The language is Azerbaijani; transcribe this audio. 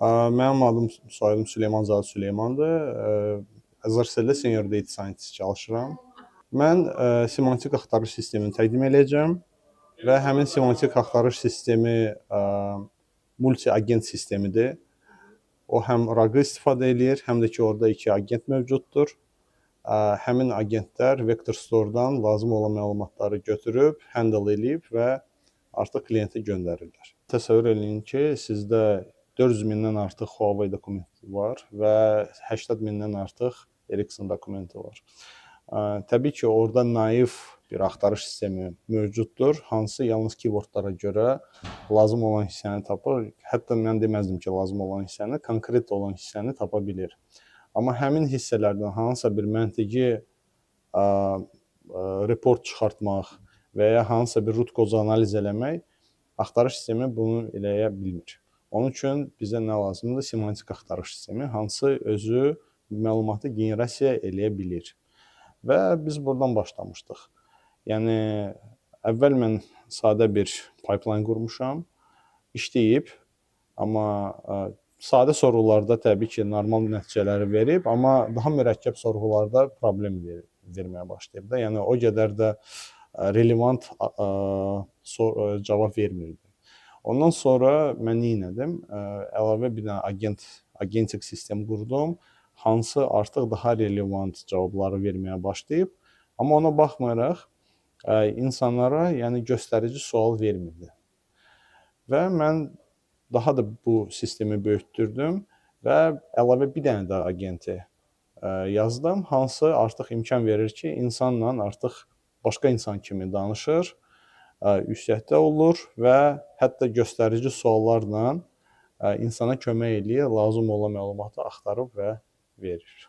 Mənim adım, soyadım Süleymanzadə Süleymandır. Azərseldə Senior Data Scientist çalışıram. Mən semantik axtarış sistemini təqdim edəcəm və həmin semantik axtarış sistemi multi-agent sistemidir. O həm RAG-ı istifadə eləyir, həm də ki, orada 2 agent mövcuddur. Həmin agentlər vektor store'dan lazım olan məlumatları götürüb, handle eləyib və artıq klientə göndərirlər. Təsəvvür eləyin ki, sizdə 400 mindən artıq Huawei dokumenti var və 80 mindən artıq Ericsson dokumenti var. Təbii ki, orada naif bir axtarış sistemi mövcuddur, hansı yalnız keywordlara görə lazım olan hissəni tapır. Hətta mən deməzdim ki, lazım olan hissəni, konkret olan hissəni tapa bilir. Amma həmin hissələrdən hansısa bir məntiqi report çıxartmaq və ya hansısa bir root cause analiz eləmək axtarış sistemi bunu eləyə bilmir. Onun üçün bizə nə lazımdır? Semantik axtarış sistemi, hansı özü məlumatı generasiya eləyə bilir. Və biz buradan başlamışdıq. Yəni, əvvəl mən sadə bir pipeline qurmuşam, işləyib, amma sadə sorğularda təbii ki, normal nəticələri verib, amma daha mürəkkəb sorğularda problem verməyə başlayıb da. Yəni, o qədər də relevant cavab vermirdi. Ondan sonra mən neylədim? Əlavə bir dənə agentik sistem qurdum, hansı artıq daha relevant cavabları verməyə başlayıb, amma ona baxmayaraq insanlara göstərici sual vermirdi. Və mən daha da bu sistemi böyütdürdüm və əlavə bir dənə də agenti yazdım, hansı artıq imkan verir ki, insanla artıq başqa insan kimi danışır, ünsiyyətdə olur və hətta göstərici suallarla insana kömək eləyir, lazım olan məlumatı axtarıb və verir.